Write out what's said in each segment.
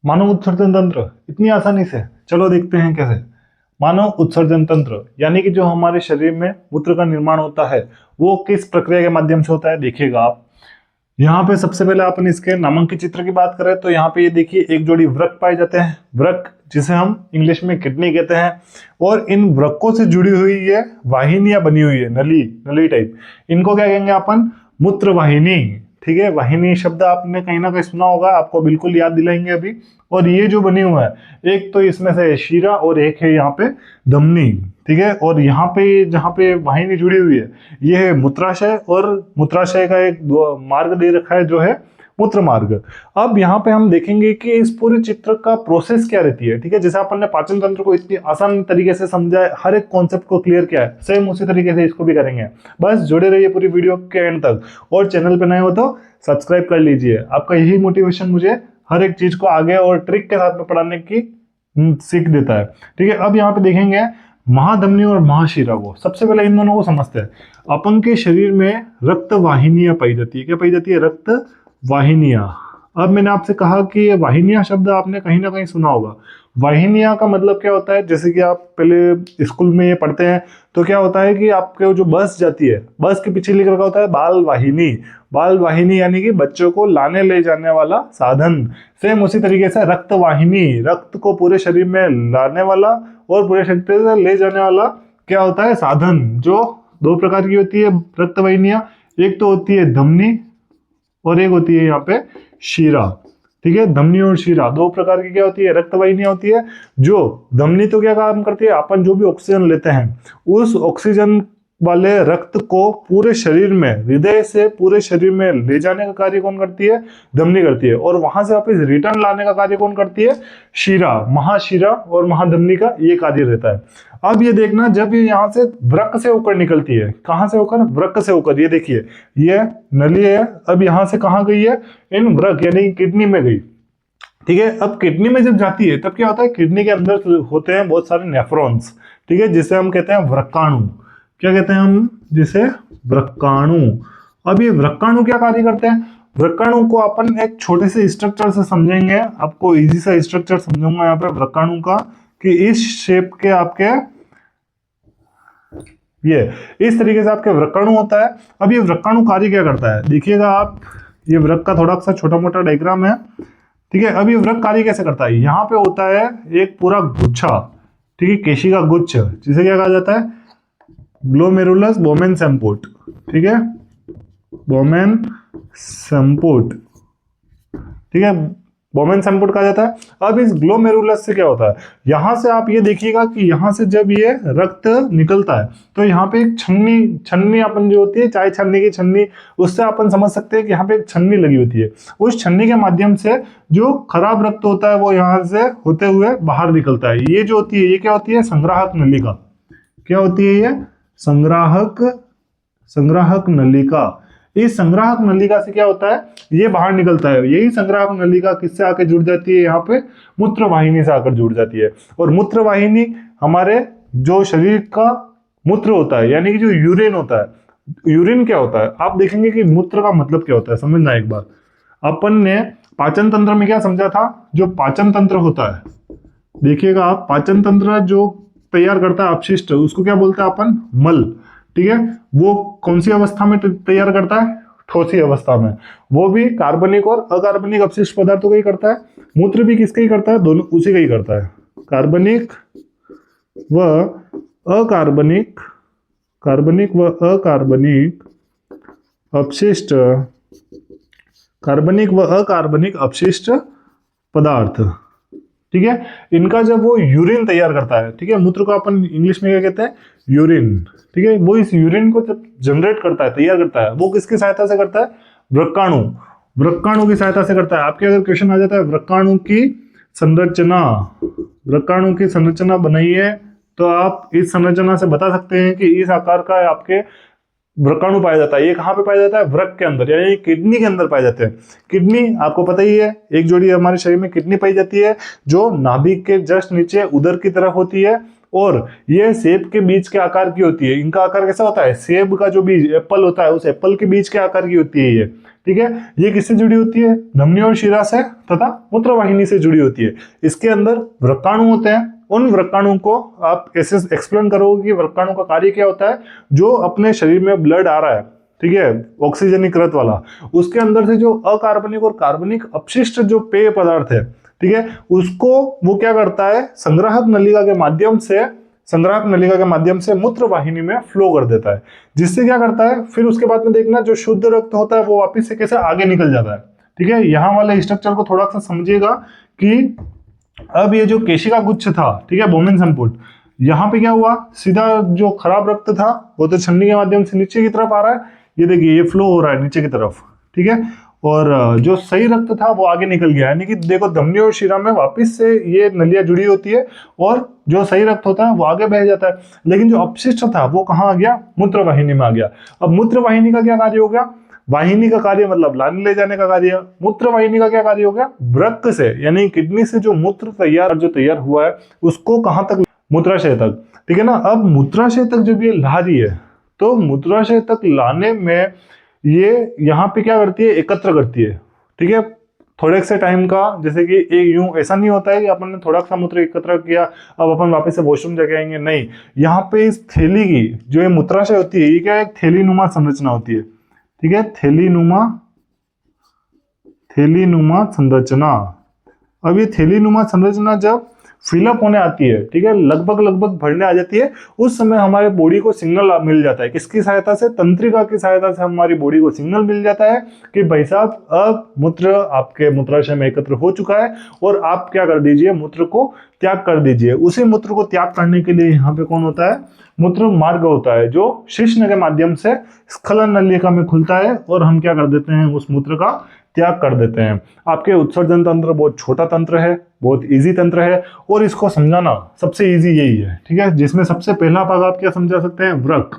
मानव उत्सर्जन तंत्र इतनी आसानी से, चलो देखते हैं कैसे। मानव उत्सर्जन तंत्र यानी कि जो हमारे शरीर में मूत्र का निर्माण होता है वो किस प्रक्रिया के माध्यम से होता है, देखिएगा आप। यहाँ पे सबसे पहले अपन इसके नामांकित चित्र की बात करें तो यहाँ पे ये देखिए एक जोड़ी वृक्क पाए जाते हैं, वृक्क जिसे हम इंग्लिश में किडनी कहते हैं। और इन वृक्कों से जुड़ी हुई ये वाहिनियां बनी हुई है, नली नली टाइप, इनको क्या कहेंगे अपन, मूत्र वाहिनी। ठीक है, वाहिनी शब्द आपने कहीं ना कहीं सुना होगा, आपको बिल्कुल याद दिलाएंगे अभी। और ये जो बनी हुआ है, एक तो इसमें से शीरा और एक है यहाँ पे धमनी। ठीक है, और यहाँ पे जहाँ पे वाहिनी जुड़ी हुई है ये है मूत्राशय, और मूत्राशय का एक मार्ग दे रखा है जो है मूत्र मार्ग। अब यहाँ पे हम देखेंगे कि इस पूरे चित्र का प्रोसेस क्या रहती है। ठीक है, जैसे अपन ने पाचन तंत्र को इतनी आसान तरीके से समझा है, हर एक कॉन्सेप्ट को क्लियर किया है, सेम उसी तरीके से इसको भी करेंगे। बस जुड़े रहिए पूरी वीडियो के एंड तक, और चैनल पे नए हो तो सब्सक्राइब कर लीजिए। आपका यही मोटिवेशन मुझे हर एक चीज को आगे और ट्रिक के साथ में पढ़ाने की सीख देता है। ठीक है, अब यहाँ पे देखेंगे महाधमनी और महाशिरा को। सबसे पहले इन दोनों को समझते हैं। अपन के शरीर में रक्त वाहिनियां पाई जाती है। क्या पाई जाती है? रक्त वाहिनियां। अब मैंने आपसे कहा कि वाहिनियां शब्द आपने कहीं ना कहीं सुना होगा। वाहिनियां का मतलब क्या होता है, जैसे कि आप पहले स्कूल में ये पढ़ते हैं तो क्या होता है कि आपके जो बस जाती है, बस के पीछे लिखा होता है बाल वाहिनी। बाल वाहिनी यानी कि बच्चों को लाने ले जाने वाला साधन। सेम उसी तरीके से रक्त वाहिनी, रक्त को पूरे शरीर में लाने वाला और पूरे शरीर से ले जाने वाला क्या होता है, साधन। जो दो प्रकार की होती है रक्त वाहिनियां, एक तो होती है धमनी और एक होती है यहाँ पे शीरा। ठीक है, धमनी और शीरा दो प्रकार की क्या होती है, रक्त वाहिनियां होती है। जो धमनी तो क्या काम करती है, अपन जो भी ऑक्सीजन लेते हैं उस ऑक्सीजन वाले रक्त को पूरे शरीर में, हृदय से पूरे शरीर में ले जाने का कार्य कौन करती है, धमनी करती है। और वहां से वापस रिटर्न लाने का कार्य कौन करती है, शीरा। महाशिरा और महाधमनी का ये कार्य रहता है। अब ये देखना, जब ये यहाँ से वृक्क से होकर निकलती है, कहां से होकर, वृक्क से होकर, ये देखिए ये नली है। अब यहाँ से कहां गई है, इन वृक्क यानी किडनी में गई। ठीक है, अब किडनी में जब जाती है तब क्या होता है, किडनी के अंदर होते हैं बहुत सारे नेफ्रॉन्स। ठीक है, जिसे हम कहते हैं वृक्काणु। क्या कहते हैं हम, जिसे वृक्काणु। अब ये वृक्काणु क्या कार्य करते हैं, वृक्काणु को अपन एक छोटे से स्ट्रक्चर से समझेंगे। आपको इजी सा स्ट्रक्चर समझाऊंगा यहाँ पे वृक्काणु का, कि इस शेप के आपके ये इस तरीके से आपके वृक्काणु होता है। अब ये वृक्काणु कार्य क्या करता है, देखिएगा आप, ये वृक्क का थोड़ा सा छोटा मोटा डायग्राम है। ठीक है, अब ये वृक्क कार्य कैसे करता है, यहाँ पे होता है एक पूरा गुच्छा। ठीक है, केशिका गुच्छ, जिसे क्या कहा जाता है, ग्लोमेरुलस बोमेन सेम्पोट। ठीक है, बोमेन सेम्पोट। ठीक है, बोमेन सेम्पोट कहा जाता है। अब इस ग्लोमेरुलस से क्या होता है, यहां से आप ये देखिएगा कि यहां से जब ये रक्त निकलता है तो यहाँ पे एक छन्नी अपन जो होती है, चाय छन्नी की छन्नी, उससे अपन समझ सकते हैं कि यहाँ पे एक छन्नी लगी होती है। उस छन्नी के माध्यम से जो खराब रक्त होता है वो यहाँ से होते हुए बाहर निकलता है। ये जो होती है, ये क्या होती है, संग्राहक नलिका। क्या होती है ये, संग्राहक नलिका। इस संग्राहक नलिका से क्या होता है, ये बाहर निकलता है। यही संग्राहक नलिका किससे आकर जुड़ जाती है, यहाँ पे मूत्र वाहिनी से आकर जुड़ जाती है। और मूत्र वाहिनी हमारे जो शरीर का मूत्र होता है, यानी कि जो यूरिन होता है। यूरिन क्या होता है, आप देखेंगे कि मूत्र का मतलब क्या होता है, समझना एक बार। अपन ने पाचन तंत्र में क्या समझा था, जो पाचन तंत्र होता है, देखिएगा आप, पाचन तंत्र जो तैयार करता है अपशिष्ट, उसको क्या बोलते हैं अपन, मल। ठीक है, वो कौन सी अवस्था में तैयार करता है, ठोसी अवस्था में। वो भी कार्बनिक और अकार्बनिक अपशिष्ट पदार्थों का ही करता है। मूत्र भी किसका ही करता है, दोनों उसी का ही करता है, कार्बनिक व अकार्बनिक, कार्बनिक व अकार्बनिक अपशिष्ट, कार्बनिक व अकार्बनिक अपशिष्ट पदार्थ। ठीक है, इनका जब वो यूरिन तैयार करता है, ठीक है, मूत्र को अपन इंग्लिश में क्या कहते हैं, यूरिन। ठीक है, वो इस यूरिन को जब जनरेट करता है, तैयार करता है, वो किसकी सहायता से करता है, वृक्काणु। वृक्काणु की सहायता से करता है। आपके अगर क्वेश्चन आ जाता है वृक्काणु की संरचना, वृक्काणु की संरचना बनाइए, तो आप इस संरचना से बता सकते हैं कि इस आकार का आपके वृक्काणु पाया जाता है। ये कहाँ पे पाया जाता है, वृक्क के अंदर, यानी किडनी के अंदर पाए जाते हैं। किडनी आपको पता ही है, एक जोड़ी हमारे शरीर में किडनी पाई जाती है, जो नाभिक के जस्ट नीचे उदर की तरफ होती है, और ये सेब के बीज के आकार की होती है। इनका आकार कैसा होता है, सेब का जो बीज एप्पल होता है, उस एप्पल के बीज के आकार की होती है ये। ठीक है। ये किससे जुड़ी होती है? धमनी और शिरा से तथा मूत्रवाहिनी से जुड़ी होती है। इसके अंदर वृक्काणु होते हैं। उन वृक्काणु को आप कैसे एक्सप्लेन करोगे कि वृक्काणु का कार्य क्या होता है? जो अपने शरीर में ब्लड आ रहा है, ठीक है, ऑक्सीजनीकृत वाला, उसके अंदर से जो अकार्बनिक और कार्बनिक अपशिष्ट जो पेय पदार्थ है, ठीक है, उसको वो क्या करता है? संग्राहक नलिका के माध्यम से मूत्र वाहिनी में फ्लो कर देता है, जिससे क्या करता है? फिर उसके बाद में देखना, जो शुद्ध रक्त होता है वो वापिस से कैसे आगे निकल जाता है, ठीक है। यहाँ वाले स्ट्रक्चर को थोड़ा सा समझिएगा कि अब ये जो केशिका गुच्छ था, ठीक है, बोमेन संपुट, यहाँ पे क्या हुआ? सीधा जो खराब रक्त था वो तो छन्नी के माध्यम से नीचे की तरफ आ रहा है, ये देखिए ये फ्लो हो रहा है नीचे की तरफ, ठीक है, और जो सही रक्त था वो आगे निकल गया। यानी कि देखो, धमनी और शिरा में वापस से ये नलियां जुड़ी होती है और जो सही रक्त होता है वो आगे बह जाता है, लेकिन जो अपशिष्ट था वो कहाँ आ गया? मूत्र वाहिनी में आ गया। अब मूत्र वाहिनी का क्या कार्य हो गया? वाहिनी का कार्य मतलब लाने ले जाने का कार्य। मूत्र वाहिनी का क्या कार्य हो गया? वृक्क से यानी किडनी से जो मूत्र तैयार हुआ है उसको कहां तक? मूत्राशय तक, ठीक है ना। अब मूत्राशय तक जब ये ला रही है तो मूत्राशय तक लाने में ये यहाँ पे क्या करती है? एकत्र करती है, ठीक है, थोड़े से टाइम का। जैसे कि एक यूं ऐसा नहीं होता है कि अपन ने थोड़ा सा मूत्र एकत्र किया अब अपन वापस से वॉशरूम जाके आएंगे, नहीं। यहाँ पे इस थैली की जो ये मूत्राशय होती है, ये क्या? एक थैलीनुमा संरचना होती है, ठीक है, थैलीनुमा संरचना। अब ये थैलीनुमा संरचना जब फिलअप होने आती है, ठीक है, लगभग भरने आ जाती है, उस समय हमारे बॉडी को सिग्नल मिल जाता है। किसकी सहायता से? तंत्रिका की सहायता से हमारी बॉडी को सिग्नल मिल जाता है कि भाई साहब अब मूत्र आपके मूत्राशय में एकत्र हो चुका है और आप क्या कर दीजिए? मूत्र को त्याग कर दीजिए। उसी मूत्र को त्याग करने के लिए यहाँ पे कौन होता है? मूत्र मार्ग होता है, जो शिश्न के माध्यम से स्खलन नलिका में खुलता है और हम क्या कर देते हैं? उस मूत्र का त्याग कर देते हैं। आपके उत्सर्जन तंत्र बहुत छोटा तंत्र है, बहुत इजी तंत्र है और इसको समझाना सबसे इजी यही है, ठीक है, जिसमें सबसे पहला भाग आप क्या समझा सकते हैं? वृक्क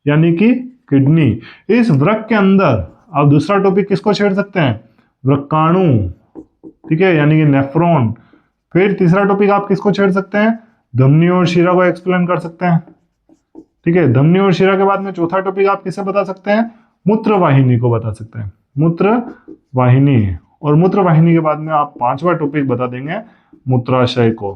यानी कि किडनी। इस वृक्क के अंदर आप दूसरा टॉपिक किसको छेड़ सकते हैं? वृक्काणु, ठीक है, यानी कि नेफ्रॉन। फिर तीसरा टॉपिक आप किसको छेड़ सकते हैं? धमनी और शिरा को एक्सप्लेन कर सकते हैं, ठीक है। धमनी और शिरा के बाद में चौथा टॉपिक आप किसे बता सकते हैं? मूत्र वाहिनी को बता सकते हैं, मूत्र वाहिनी। और मूत्र वाहिनी के बाद में आप पांचवा टॉपिक बता देंगे मूत्राशय को,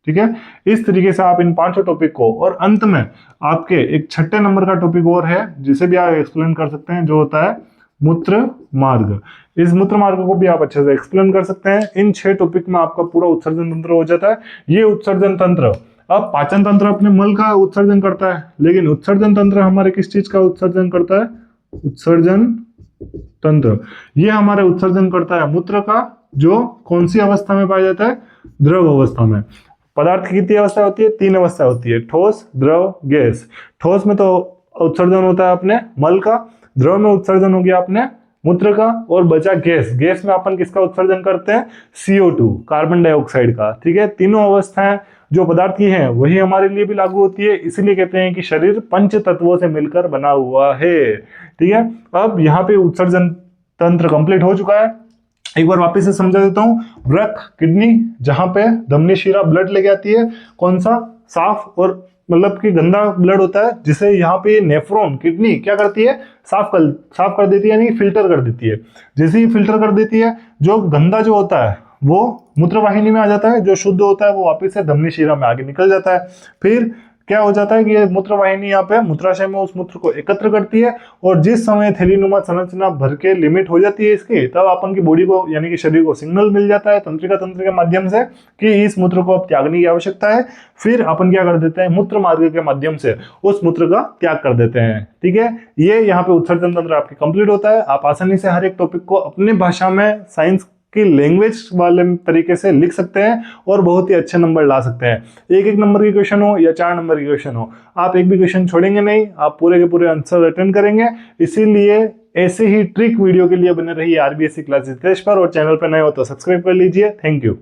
ठीक है। इस तरीके से आप इन पांचों टॉपिक को, और अंत में आपके एक छठे नंबर का टॉपिक और है जिसे भी आप एक्सप्लेन कर सकते हैं, जो होता है मूत्र मार्ग। इस मूत्र मार्ग को भी आप अच्छे से एक्सप्लेन कर सकते हैं। इन 6 टॉपिक में आपका पूरा उत्सर्जन तंत्र हो जाता है। ये उत्सर्जन तंत्र, अब पाचन तंत्र अपने मल का उत्सर्जन करता है, लेकिन उत्सर्जन तंत्र हमारे किस चीज का उत्सर्जन करता है? उत्सर्जन तंत्र ये हमारे उत्सर्जन करता है मूत्र का, जो कौन सी अवस्था में पाया जाता है? द्रव अवस्था में। पदार्थ की कितनी अवस्था होती है? 3 अवस्था होती है, ठोस, द्रव, गैस। ठोस में तो उत्सर्जन होता है अपने मल का, द्रव में उत्सर्जन हो गया अपने मूत्र का, और बचा गैस। गैस में अपन किसका उत्सर्जन करते हैं? CO2, कार्बन डाइऑक्साइड का, ठीक है। तीनों अवस्थाएं जो पदार्थ की हैं वही हमारे लिए भी लागू होती है। इसीलिए कहते हैं कि शरीर पंच तत्वों से मिलकर बना हुआ है, ठीक है। अब यहाँ पे उत्सर्जन तंत्र कंप्लीट हो चुका है। एक बार वापस से समझा देता हूँ। वृक्क, किडनी, जहां पे धमनी शिरा ब्लड लेके आती है, कौन सा? साफ और मतलब कि गंदा ब्लड होता है, जिसे यहाँ पे नेफ्रॉन, किडनी क्या करती है? साफ कर देती है, यानी फिल्टर कर देती है। जैसे ही फिल्टर कर देती है, जो गंदा जो होता है वो मूत्र वाहिनी में आ जाता है, जो शुद्ध होता है वो वापस से धमनी शिरा में आगे निकल जाता है। फिर क्या हो जाता है कि ये मूत्र वाहिनी यहाँ पे मूत्राशय में उस मूत्र को एकत्र करती है, और जिस समय थैलीनुमा संरचना भर के लिमिट हो जाती है इसकी, तब अपन की बॉडी को यानी कि शरीर को सिग्नल मिल जाता है तंत्रिका तंत्र के माध्यम से कि इस मूत्र को अब त्यागने की आवश्यकता है। फिर अपन क्या कर देते हैं? मूत्र मार्ग के माध्यम से उस मूत्र का त्याग कर देते हैं, ठीक है। ये यहाँ पे उत्सर्जन तंत्र आपकी कंप्लीट होता है। आप आसानी से हर एक टॉपिक को अपनी भाषा में, साइंस की लैंग्वेज वाले तरीके से लिख सकते हैं और बहुत ही अच्छे नंबर ला सकते हैं। एक नंबर की क्वेश्चन हो या 4 नंबर की क्वेश्चन हो, आप एक भी क्वेश्चन छोड़ेंगे नहीं, आप पूरे के पूरे आंसर अटेंड करेंगे। इसीलिए ऐसे ही ट्रिक वीडियो के लिए बने रहिए RBSC क्लासेस पर, और चैनल पर नए हो तो सब्सक्राइब कर लीजिए। Thank you.